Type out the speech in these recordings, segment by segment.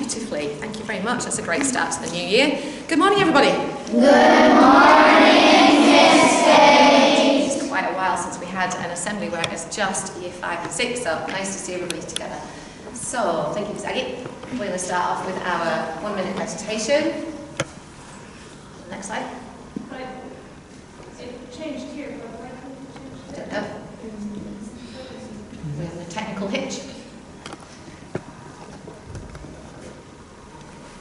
beautifully. Thank you very much. That's a great start to the new year. Good morning, everybody. Good morning, Miss Kate. It's quite a while since we had an assembly where it was just year 5 and 6, so nice to see everybody together. So, thank you, Miss Aggie. We're going to start off with our 1-minute meditation. Next slide. It changed here, but why couldn't it change there? Don't know. We're having a technical hitch.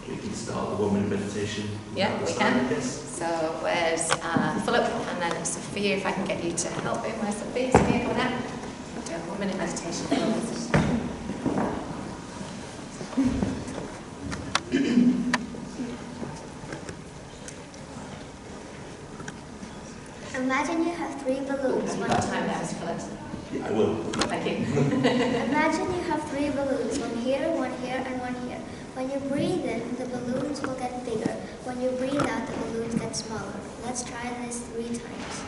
We can start the 1-minute meditation. Yeah, we can. Yes. So where's Philip and then Sophia, if I can get you to help him. Where's Sophia? Sophia, come on out. Do a 1-minute meditation. Imagine you have 3 balloons. Have you got time now, Mr. Phillips? Yeah, I will. Thank you. Imagine you have 3 balloons, one here, and one here. When you breathe in, the balloons will get bigger. When you breathe out, the balloons get smaller. Let's try this 3 times.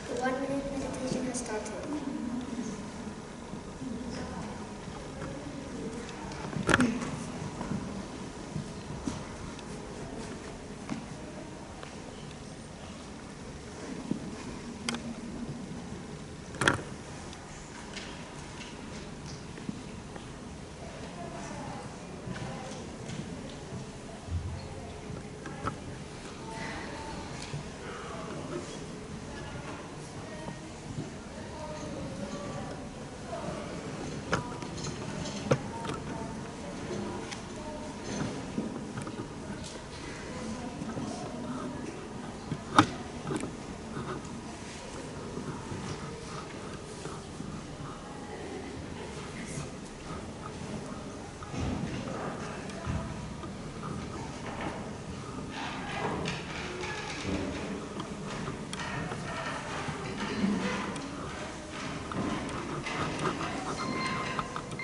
The 1-minute meditation has started.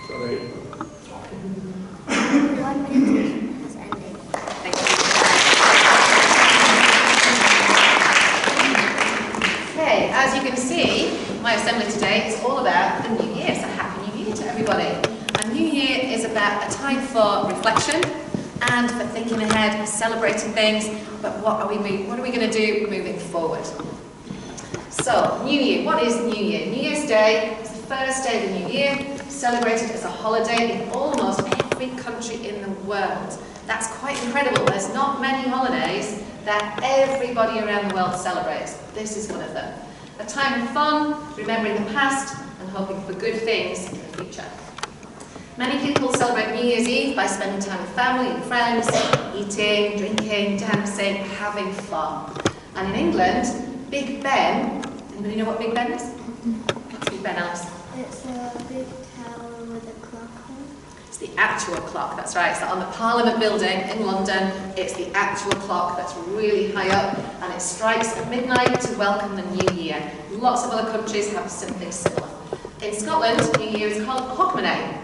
Sorry. 1 minute has ended. Thank you. Okay, as you can see, my assembly today is all about the new year. So happy new year to everybody. A new year is about a time for reflection and for thinking ahead, celebrating things, but what are we going to do moving forward? So, New Year. What is New Year? New Year's Day is the first day of the new year, celebrated as a holiday in almost every country in the world. That's quite incredible. There's not many holidays that everybody around the world celebrates. This is one of them. A time of fun, remembering the past, and hoping for good things in the future. Many people celebrate New Year's Eve by spending time with family and friends, eating, drinking, dancing, having fun. And in England, Big Ben, anybody know what Big Ben is? What's Big Ben, Alice? It's a big tower with a clock on it. It's the actual clock, that's right. So on the Parliament building in London, it's the actual clock that's really high up, and it strikes at midnight to welcome the new year. Lots of other countries have something similar. In Scotland, New Year is called Hogmanay.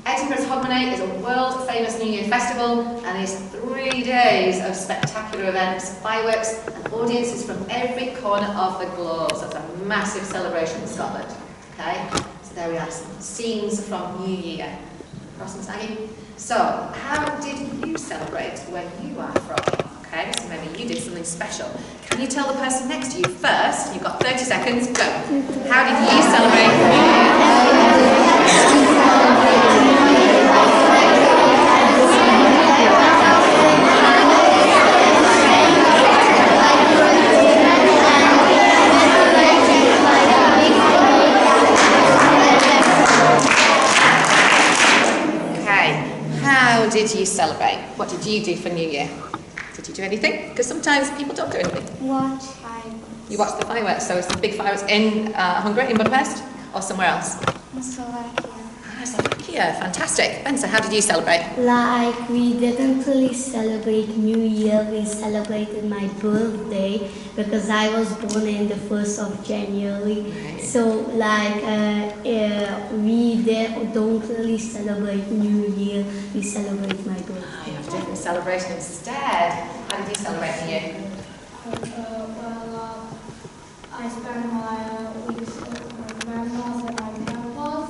Edinburgh's Hogmanay is a world-famous New Year festival and is 3 days of spectacular events, fireworks and audiences from every corner of the globe. So it's a massive celebration in Scotland. Okay, so there we are, some scenes from New Year. Crossing Aggie. So, how did you celebrate where you are from? Okay, so maybe you did something special. Can you tell the person next to you first? You've got 30 seconds, go. How did you celebrate New Year? How did you celebrate? What did you do for New Year? Did you do anything? Because sometimes people don't do anything. Watch fireworks. You watched the fireworks, so it's the big fireworks in Hungary, in Budapest, or somewhere else? Slovakia. Slovakia, fantastic. Ben, so how did you celebrate? Like, we didn't really celebrate New Year, we celebrated my birthday because I was born in the 1st of January. Right. So, like, we don't really celebrate New Year, we celebrate my birthday. Oh, you have a different celebration instead. How did you celebrate New Year? I I spend my weeks with my grandmas and my grandpas.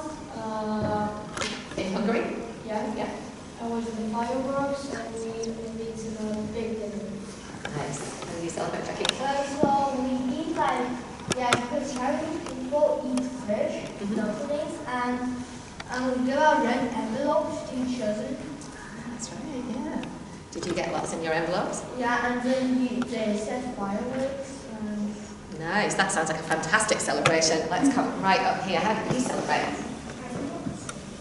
In Hungary? Yeah. I was in fireworks and we went to the big dinner. Nice. How do you celebrate, Jackie? So we eat like, because Chinese people eat fish, dumplings, and we give out red envelopes to each other. That's right, yeah. Did you get lots in your envelopes? Yeah, and then they set fireworks. Nice, that sounds like a fantastic celebration. Let's come right up here. How did you celebrate?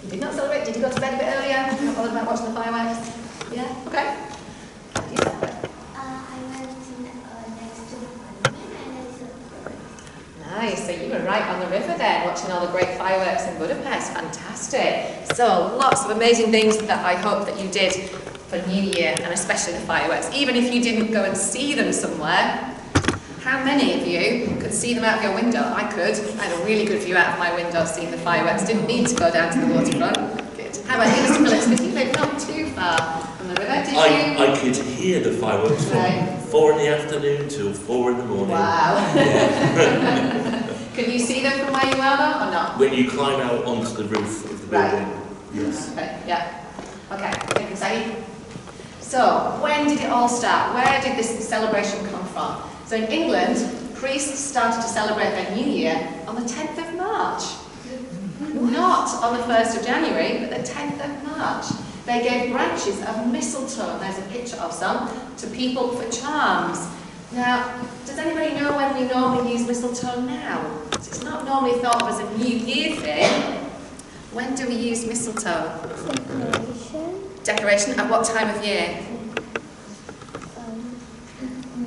You did not celebrate? Did you go to bed a bit earlier? Not bothered about watching the fireworks? Yeah? Okay. How did you celebrate? I went next to the monument and I celebrated. Nice, so you were right on the river then, watching all the great fireworks in Budapest. Fantastic. So, lots of amazing things that I hope that you did for New Year, and especially the fireworks. Even if you didn't go and see them somewhere, how many of you could see them out of your window? I could. I had a really good view out of my window seeing the fireworks. Didn't need to go down to the waterfront. Good. How about you, Mr. Phillips? Because you live not too far from the river, did you? I could hear the fireworks from 4 in the afternoon till 4 in the morning. Wow. Yeah. Can you see them from where you are though, or not? When you climb out onto the roof of the building. Yes. Okay, yeah. Okay, thank you, Sadie. So, when did it all start? Where did this celebration come from? So in England, priests started to celebrate their New Year on the 10th of March. Not on the 1st of January, but the 10th of March. They gave branches of mistletoe, there's a picture of some, to people for charms. Now, does anybody know when we normally use mistletoe now? So it's not normally thought of as a New Year thing. When do we use mistletoe? Decoration. Decoration at what time of year?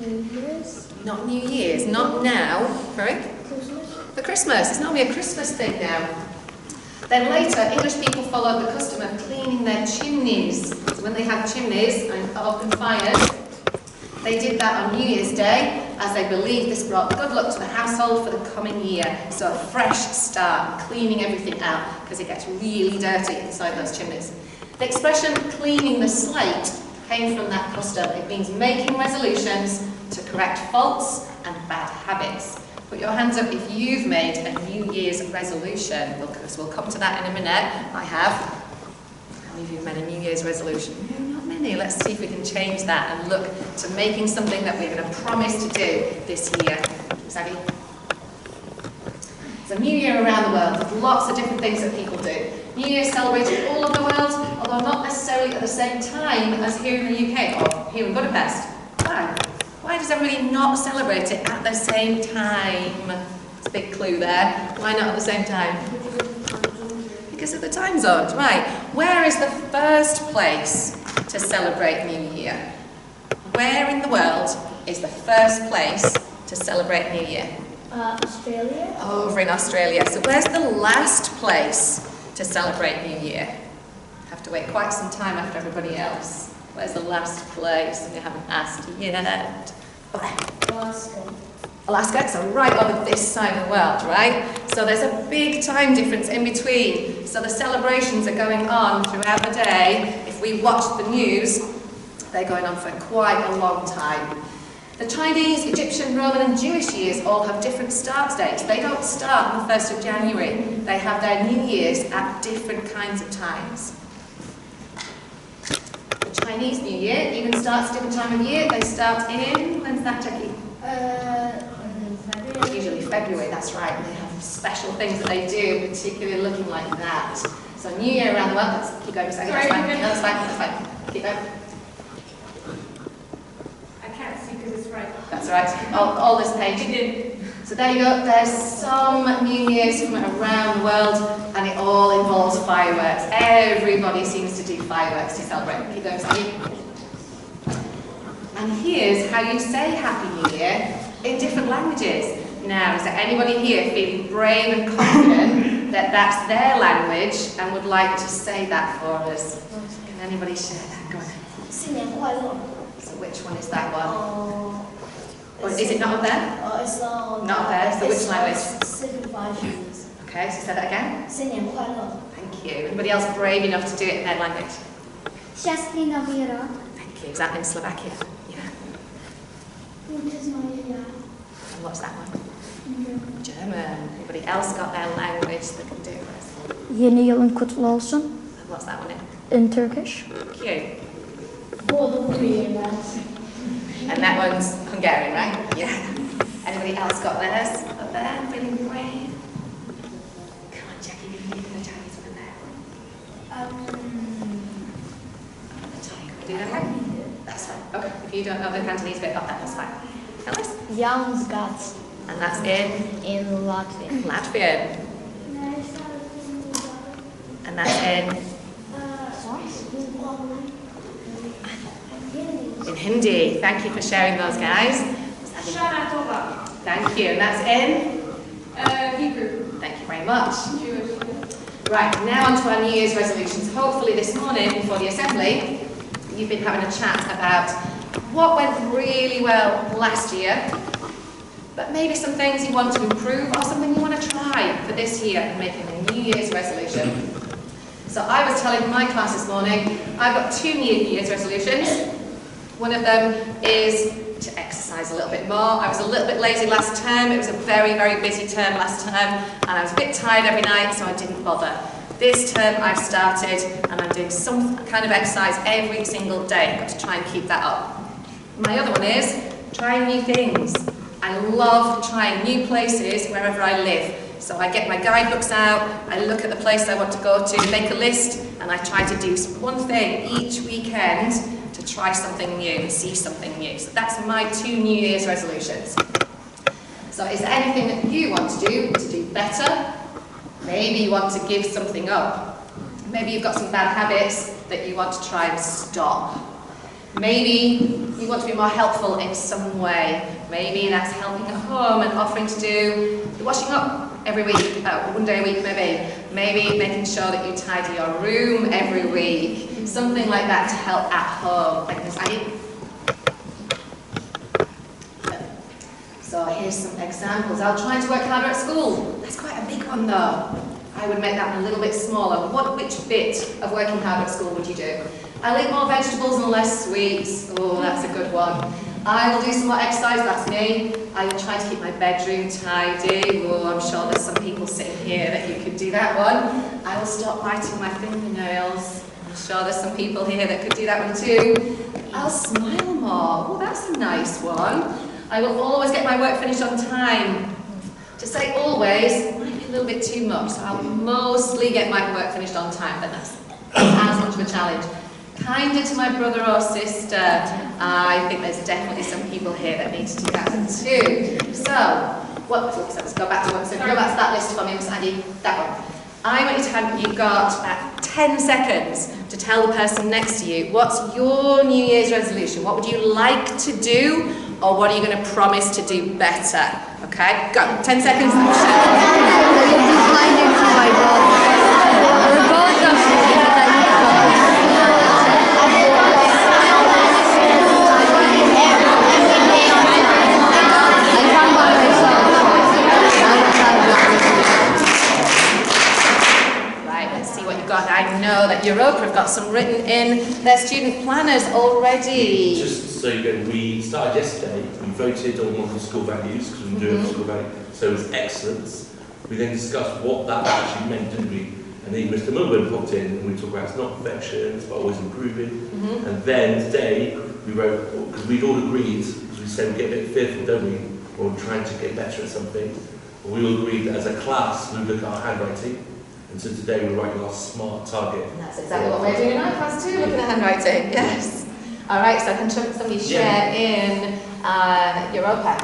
New Year's. Not New Year's, not now. Sorry? Christmas. For Christmas, it's normally a Christmas thing now. Then later, English people followed the custom of cleaning their chimneys. So when they had chimneys and open fires, they did that on New Year's Day, as they believed this brought good luck to the household for the coming year. So a fresh start, cleaning everything out, because it gets really dirty inside those chimneys. The expression cleaning the slate came from that custom. It means making resolutions to correct faults and bad habits. Put your hands up if you've made a New Year's resolution. We'll come to that in a minute. I have. How many of you have made a New Year's resolution? No, not many. Let's see if we can change that and look to making something that we're going to promise to do this year. Zaggy? It's a New Year around the world. There's lots of different things that people do. New Year is celebrated all over the world, although not necessarily at the same time as here in the UK or here in Budapest. Why? Why does everybody not celebrate it at the same time? It's a big clue there. Why not at the same time? Because of the time zones, right. Where is the first place to celebrate New Year? Where in the world is the first place to celebrate New Year? Australia. Over in Australia. So where's the last place to celebrate New Year? Have to wait quite some time after everybody else. Where's the last place? And you haven't asked yet. Alaska. Alaska, so right over this side of the world, right? So there's a big time difference in between. So the celebrations are going on throughout the day. If we watch the news, they're going on for quite a long time. The Chinese, Egyptian, Roman and Jewish years all have different start dates. They don't start on the 1st of January. They have their New Year's at different kinds of times. The Chinese New Year even starts a different time of year. They start in, when's that, Jackie? February. Usually February, that's right. They have special things that they do, particularly looking like that. So New Year around the world, let's keep going a second. That's fine. No, that's fine, that's fine. Keep going. I can't see because it's right. That's right. All this page. So there you go. There's some New Year's from around the world, and it all involves fireworks. Everybody seems to do fireworks to celebrate. Keep going, Sandy. And here's how you say Happy New Year in different languages. Now, is there anybody here feeling brave and confident that that's their language and would like to say that for us? Can anybody share that? Go on. 新年快乐. So which one is that one? Or is it not up there? It's not there, so which language? Signifies Jesus. Okay, so say that again. 新年快乐. Thank you. Anybody else brave enough to do it in their language? Szczęsny Nowy Rok. Thank you. Is that in Slovakia? Yeah. And what's that one? German. Anybody else got their language that can do this? Yeni yılın kutlu olsun. What's that one In Turkish. Cute. And that one's Hungarian, right? Yeah. Anybody else got theirs up there? Feeling brave? Come on, Jackie, you can do the Chinese one there. Do that one? That's fine. Okay, if you don't know the Cantonese bit, that's fine. Alice? Yalnızgat. And that's in Latvian. Latvian. And that's in Hindi. Thank you for sharing those, guys. Thank you. And that's in Hebrew. Thank you very much. Jewish. Right, now on to our New Year's resolutions. Hopefully this morning before the assembly, you've been having a chat about what went really well last year, but maybe some things you want to improve or something you want to try for this year and making a New Year's resolution. So I was telling my class this morning, I've got 2 New Year's resolutions. One of them is to exercise a little bit more. I was a little bit lazy last term. It was a very, very busy term last term, and I was a bit tired every night, so I didn't bother. This term I've started, and I'm doing some kind of exercise every single day. I've got to try and keep that up. My other one is trying new things. I love trying new places wherever I live. So I get my guidebooks out, I look at the place I want to go to, make a list, and I try to do one thing each weekend to try something new and see something new. So that's my 2 New Year's resolutions. So is there anything that you want to do better? Maybe you want to give something up. Maybe you've got some bad habits that you want to try and stop. Maybe you want to be more helpful in some way. Maybe that's helping at home and offering to do the washing up every week, 1 day a week maybe. Maybe making sure that you tidy your room every week. Something like that to help at home. Like this. So here's some examples. I'll try to work harder at school. That's quite a big one though. I would make that a little bit smaller. Which bit of working harder at school would you do? I'll eat more vegetables and less sweets. Oh, that's a good one. I will do some more exercise, that's me. I will try to keep my bedroom tidy. Oh, I'm sure there's some people sitting here that you could do that one. I will stop biting my fingernails. I'm sure there's some people here that could do that one too. I'll smile more. Oh, that's a nice one. I will always get my work finished on time. To say always might be a little bit too much, so I'll mostly get my work finished on time, but that's as much of a challenge. Kinder to my brother or sister. I think there's definitely some people here that need to do that one too. So, let's go back to one. So go back to that list for me, Miss Andy. That one. I want you to have, you've got about 10 seconds to tell the person next to you, what's your New Year's resolution? What would you like to do, or what are you going to promise to do better? Okay, go. 10 seconds. I know that Europa have got some written in their student planners already. Just so you know, we started yesterday, we voted on one of the school values, because we do have school value, so it was excellence. We then discussed what that actually meant, didn't we? And then Mr. Milburn popped in and we talked about it's not perfection, it's about always improving. And then today we wrote, because we'd all agreed, because we said we get a bit fearful, don't we? Or we're trying to get better at something. But we all agreed that as a class we look at our handwriting. And so today we're writing our SMART target. And that's exactly what we're doing in our class too, looking at handwriting, yes. All right, so can somebody share in Europa?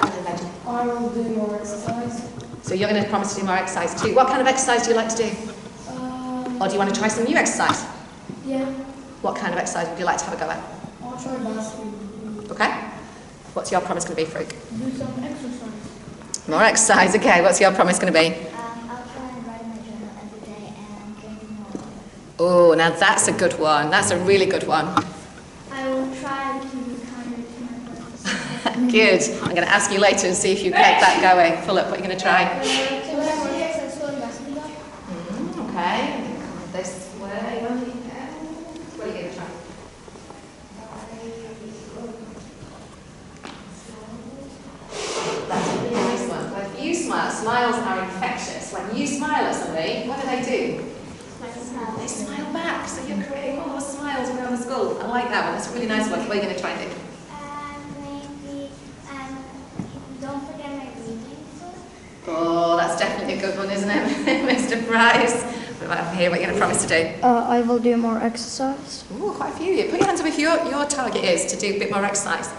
I will do more exercise. So you're going to promise to do more exercise too. What kind of exercise do you like to do? Or do you want to try some new exercise? Yeah. What kind of exercise would you like to have a go at? I'll try basketball. Okay. What's your promise going to be, Fruit? Do some exercise. More exercise, okay. What's your promise going to be? I'll try and write my journal every day and drink more water. Oh, now that's a good one. That's a really good one. I will try to be kinder to my friends. Good. I'm going to ask you later and see if you get that going. Philip, what are you going to try? Okay. This way. What are you going to try? That's a really nice one. Well, if you smile, smiles are infectious. When you smile at somebody, what do? They smile back. So you're creating all those smiles around the school. I like that one. That's a really nice one. What are you going to try and do? Maybe, don't forget my reading book. Oh, that's definitely a good one, isn't it, Mr. Price? We might have to hear what you're going to promise to do. I will do more exercise. Oh, quite a few of you. Put your hands up if your target is to do a bit more exercise.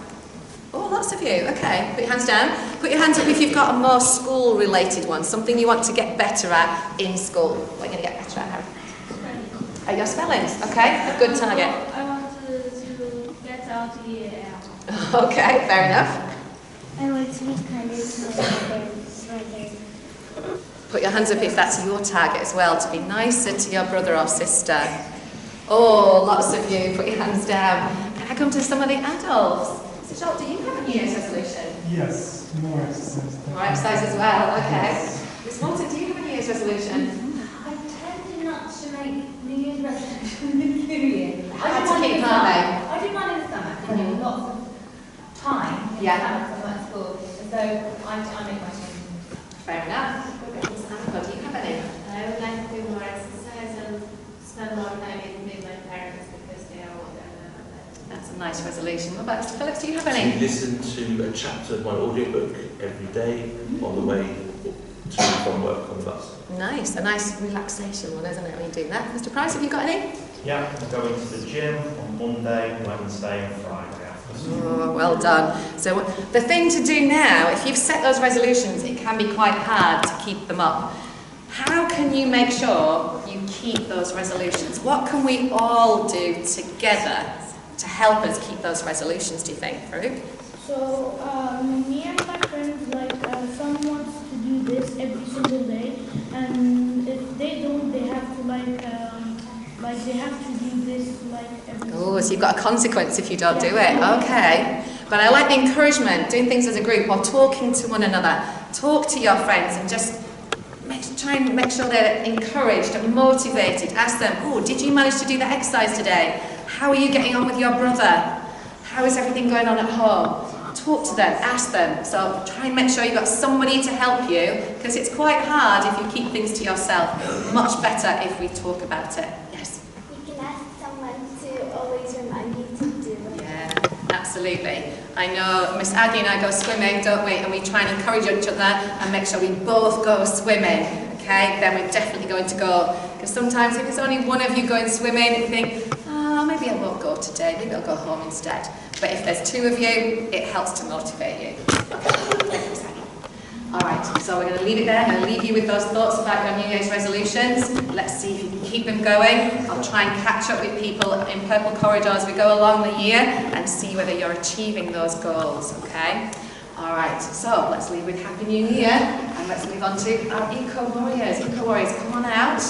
Oh, lots of you. Okay, put your hands down. Put your hands up if you've got a more school-related one, something you want to get better at in school. What are you going to get better at, Harry? At your spellings. Okay, a good target. I want to get out the year out. Okay, fair enough. I want to be kinder to my parents. Put your hands up if that's your target as well, to be nicer to your brother or sister. Oh, lots of you. Put your hands down. Can I come to some of the adults? Mr. Schultz, do you have a New Year's resolution? Yes, more exercise. More exercise as well, okay. Miss Morton, do you have a New Year's resolution? I tend not to make New Year's resolutions in the New Year. Hard to keep, aren't they? I do mine in the summer, because I have lots of time in the Yeah. summer because I'm at school, and so I make my changes. Fair enough. Miss Annabelle, do you have any? I would like to do more exercise and spend more time with my parents because they are older now. That's a nice resolution. What about Mr. Phillips, do you have To any? listen to a chapter of my audiobook every day on the way to and from work on the bus. Nice, a nice relaxation one, isn't it, when you do that? Mr. Price, have you got any? Yeah, I'm going to the gym on Monday, Wednesday and Friday after school. Oh, well done. So the thing to do now, if you've set those resolutions, it can be quite hard to keep them up. How can you make sure you keep those resolutions? What can we all do together to help us keep those resolutions, do you think, Farouk? So, me and my friends, some wants to do this every single day, and if they don't, they have to they have to do this every Oh, so you've got a consequence if you don't do it. Okay. But I like the encouragement, doing things as a group or talking to one another. Talk to your friends and just try and make sure they're encouraged and motivated. Ask them, oh, did you manage to do the exercise today? How are you getting on with your brother? How is everything going on at home? Talk to them, ask them. So try and make sure you've got somebody to help you, because it's quite hard if you keep things to yourself. Much better if we talk about it. Yes? You can ask someone to always remind you to do it. Yeah, absolutely. I know Miss Aggie and I go swimming, don't we? And we try and encourage each other and make sure we both go swimming. Okay, then we're definitely going to go. Because sometimes if it's only one of you going swimming, you think, oh, maybe I won't go today, maybe I'll go home instead. But if there's two of you, it helps to motivate you. Alright, so we're going to leave it there. I'm going to leave you with those thoughts about your New Year's resolutions. Let's see if you can keep them going. I'll try and catch up with people in Purple Corridor as we go along the year and see whether you're achieving those goals, okay? Alright, so let's leave with Happy New Year and let's move on to our Eco Warriors. Eco Warriors, come on out.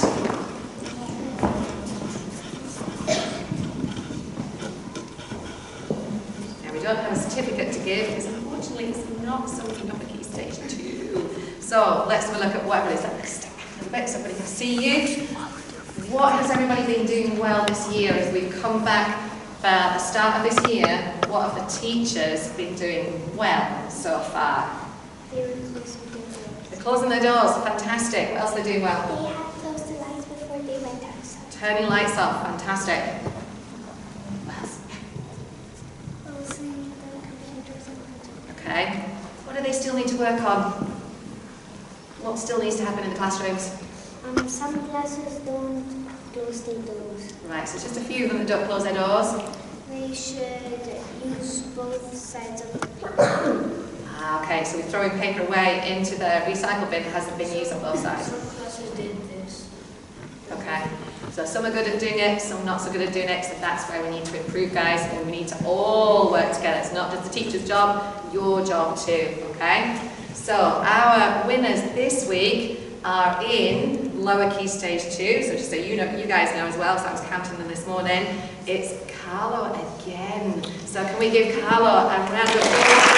We don't have a certificate to give because unfortunately it's not something up at Key Stage 2. So let's have a look at whatever it is. Let's step back a little bit so everybody can see you. What has everybody been doing well this year as we've come back for the start of this year? What have the teachers been doing well so far? They're closing their doors. They're closing their doors, fantastic. What else are they doing well? They had closed the lights before they went outside. Turning lights off, fantastic. Closing the computers and projectors. Okay. What do they still need to work on? What still needs to happen in the classrooms? Some classes don't close their doors. Right, so just a few of them that don't close their doors. They should use both sides of the paper. Okay, so we're throwing paper away into the recycle bin that hasn't been used on both sides. Some classes did this. Okay, so some are good at doing it, some not so good at doing it, so that's where we need to improve, guys, and we need to all work together. It's not just the teacher's job, your job too, okay? So our winners this week are in lower Key Stage 2, so just so you know, you guys know as well, so I was counting them this morning. It's Carlo again. So can we give Carlo a round of applause?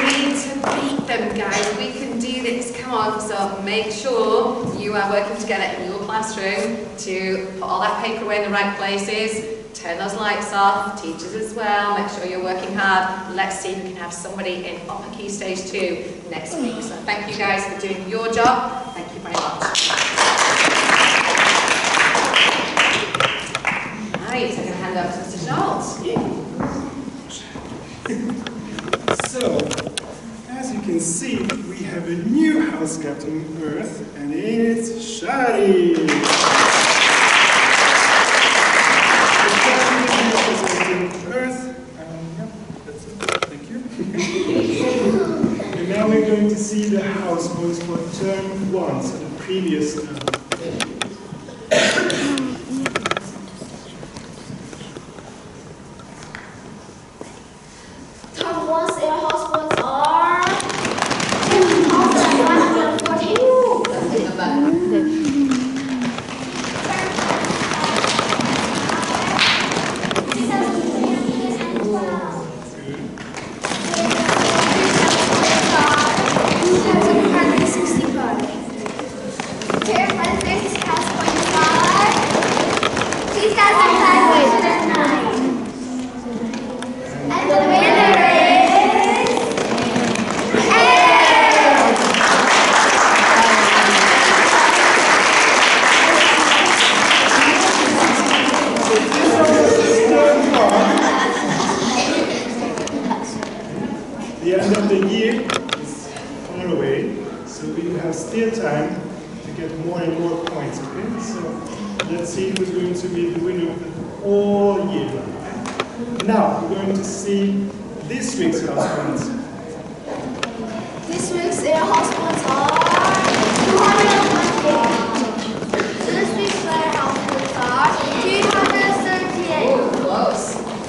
We need to beat them, guys. We can do this. Come on. So make sure you are working together in your classroom to put all that paper away in the right places. turn those lights off, teachers as well, make sure you're working hard. Let's see if we can have somebody in upper key stage 2 next week. So thank you guys for doing your job. Thank you very much. Right, I'm going to hand over to Mr. Schultz. So, as you can see, we have a new house cat on Earth, and it's Shadi. Representing Earth, yeah, that's it. Thank you. And now we're going to see the house boys for term 1, so the previous term. The end of the year is far away, so we have still time to get more and more points, okay? So let's see who's going to be the winner of the whole year. Now we're going to see this week's house points. This week's house points are 228. This week's house points are 338. Oh, close.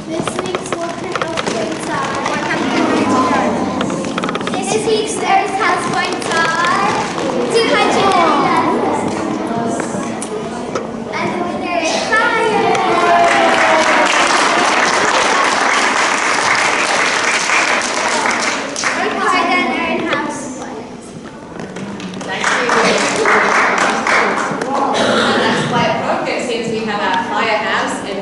This week's working house points are 199. This week's Earth house points are 211. And the winner is fire. Thank you. That's quite appropriate since we have our firehouse in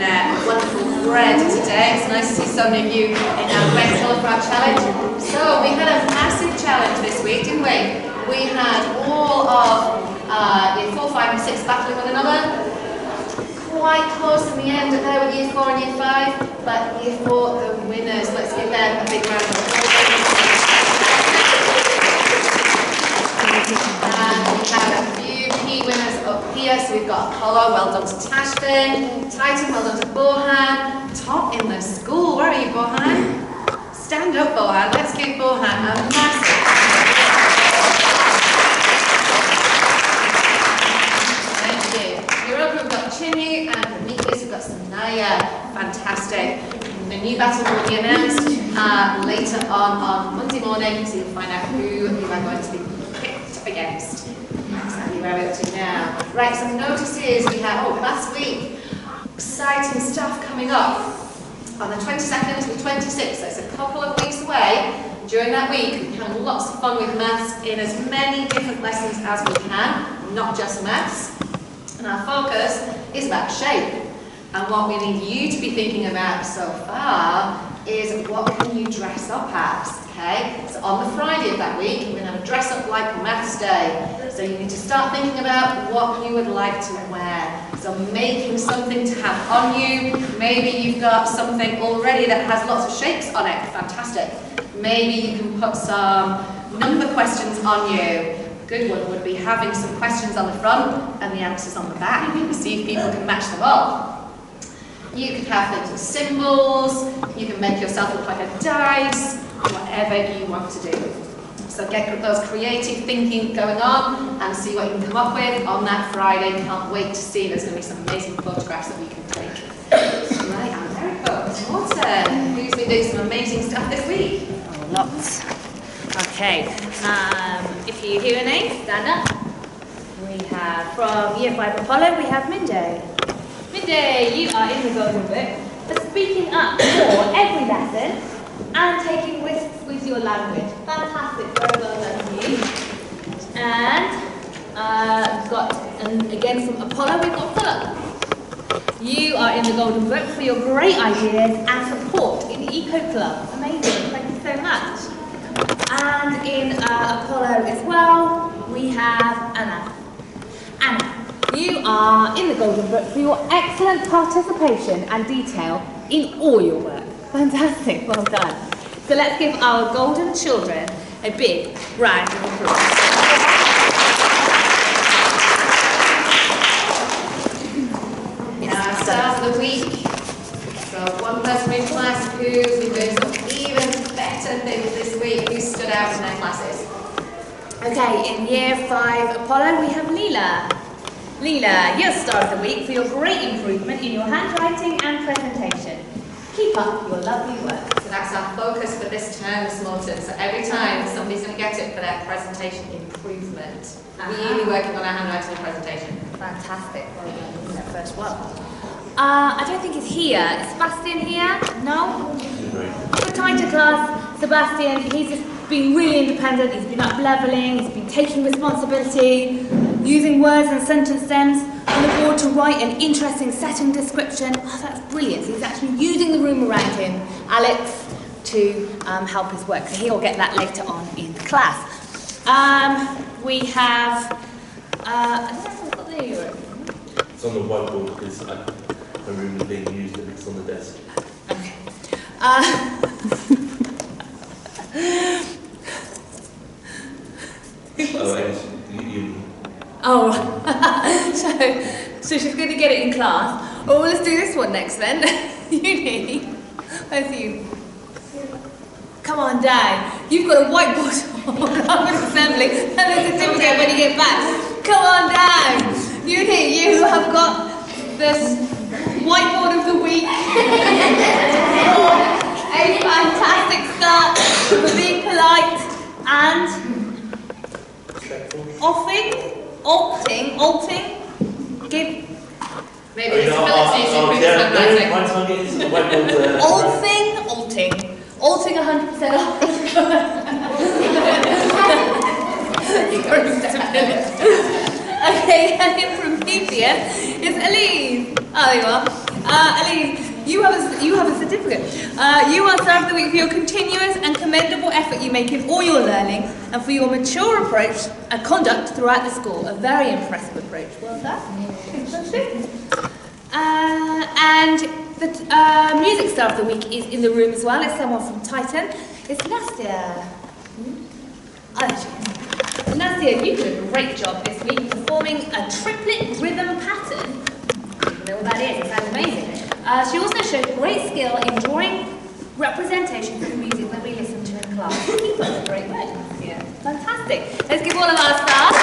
wonderful red today. It's nice to see so many of you in our red colour for our challenge. So we had a massive challenge this week, didn't we? We had all of year 4, 5 and 6 battling one another. Quite close in the end there with year 4 and year 5, but year 4 the winners. Let's give them a big round of applause. And we have a few key winners up here. So we've got Apollo, well done to Tashvin. Titan, well done to Bohan. Top in the school, where are you, Bohan? Stand up, Bohan. Let's give Bohan a massive. Thank you. You're over, we've got Chinny, and Prometheus, we've got Sanaya. Fantastic. The new battle will be announced later on Monday morning, so you'll find out who you are going to be against. Exactly where we're up to now. Right, some notices we had, last week, exciting stuff coming up. On the 22nd to the 26th, so it's a couple of weeks away. During that week, we can have lots of fun with maths in as many different lessons as we can, not just maths. And our focus is about shape. And what we need you to be thinking about so far is what can you dress up as, okay? So on the Friday of that week, we're going to have a dress up like Maths Day. So you need to start thinking about what you would like to wear. So making something to have on you. Maybe you've got something already that has lots of shapes on it. Fantastic. Maybe you can put some number questions on you. A good one would be having some questions on the front and the answers on the back. See if people can match them up. You could have things with symbols, you can make yourself look like a dice, whatever you want to do. So get those creative thinking going on and see what you can come up with on that Friday. Can't wait to see. There's going to be some amazing photographs that we can take. Right, and there it goes. Morton, who's been doing some amazing stuff this week? Oh, lots. Okay, if you hear a name, stand up. We have from Year 5 Apollo, we have Minday. Minday, you are in the golden book for speaking up for every lesson and taking risks with your language. Fantastic, very well done to you. And again from Apollo, we've got Philip. You are in the Golden Book for your great ideas and support in the Eco Club. Amazing, thank you so much. And in Apollo as well, we have Anna. Anna, you are in the Golden Book for your excellent participation and detail in all your work. Fantastic, well done. So let's give our golden children a big round of applause. Now, start of the week. So one person in class who's been doing some even better things this week, who stood out in their classes. Okay, in Year 5 Apollo, we have Leela. Leela, your star of the week for your great improvement in your handwriting and presentation. Keep up your lovely work. So that's our focus for this term, Miss Morton. So every time somebody's going to get it for their presentation improvement. Really working on our handwriting and presentation. Fantastic. Well done. That first one. I don't think it's here. Is Sebastian here? No? The tighter class, Sebastian, he's just been really independent. He's been up leveling, he's been taking responsibility, using words and sentence stems on the board to write an interesting setting description. Oh, that's brilliant. So he's actually using the room around him, Alex, to help his work. So he'll get that later on in the class. We have, I don't know if I've got the It's on the whiteboard because a room is being used and it's on the desk. Okay. So she's going to get it in class. Oh, let's do this one next then. Uni. Where's you? Come on, Dad. You've got a whiteboard on assembly and there's a certificate when you get back. Come on, Dad. Uni, you have got this whiteboard of the week. A fantastic start for being polite and alting, give. Maybe it's ability to improve handwriting. Alting 100% off. Okay, and in Prometheus is Elise. Oh, there you are. Elise, you have a certificate. You are served the week for your continuous and commendable effort you make in all your learning and for your mature approach and conduct throughout the school. A very impressive approach. Well done. And the music star of the week is in the room as well. It's someone from Titan. It's Nastia. Oh, there she is. Nastia, you did a great job this week performing a triplet rhythm pattern. I don't know what that is. It sounds amazing. She also showed great skill in drawing representations of the music that we listened to in class. Keep up the great work, Nastia. Fantastic. Let's give all of our stars.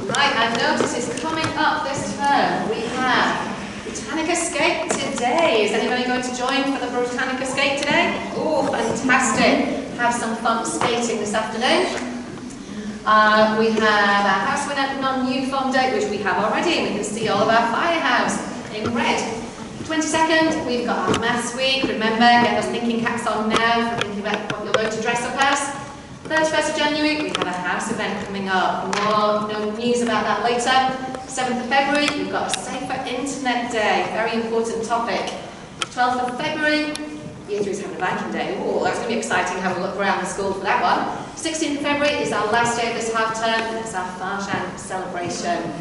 Right, I've noticed it's coming up this term. We have Britannica Skate today. Is anybody going to join for the Britannica Skate today? Oh, fantastic. Have some fun skating this afternoon. We have our House Winner non-uniform day, which we have already, and we can see all of our firehouse in red. 22nd, we've got our Maths Week. Remember, get those thinking caps on now for thinking about what you're going to dress up as. 31st of January, we have a house event coming up. No news about that later. 7th of February, we've got a Safer Internet Day. Very important topic. 12th of February, Year 3 is having a Viking Day. Oh, that's going to be exciting. Have a look around the school for that one. 16th of February is our last day of this half term. It's our Farshan celebration.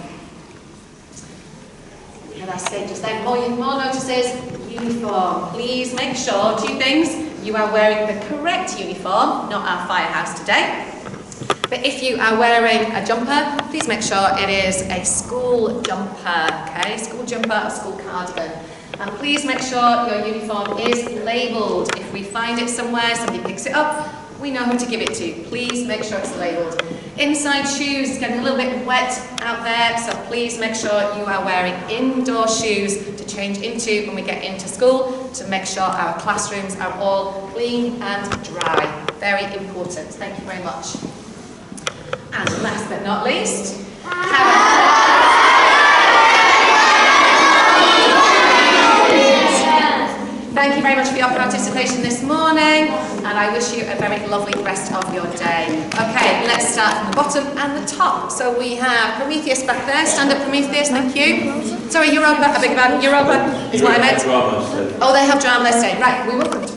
We have our skate just then. More notices. Uniform. Please make sure, two things. You are wearing the correct uniform, not our firehouse today. But if you are wearing a jumper, please make sure it is a school jumper, okay? School jumper or school cardigan. And please make sure your uniform is labelled. If we find it somewhere, somebody picks it up, we know who to give it to. Please make sure it's labelled. Inside shoes, it's getting a little bit wet out there, so please make sure you are wearing indoor shoes to change into when we get into school, to make sure our classrooms are all clean and dry. Very important. Thank you very much. And last but not least, thank you very much for your participation this morning, and I wish you a very lovely rest of your day. Okay, let's start from the bottom and the top. So we have Prometheus back there. Stand up, Prometheus, thank you. Sorry, Europa, I beg your pardon, Europa is what I meant. Oh, they have drama, let's say. Right, we will come to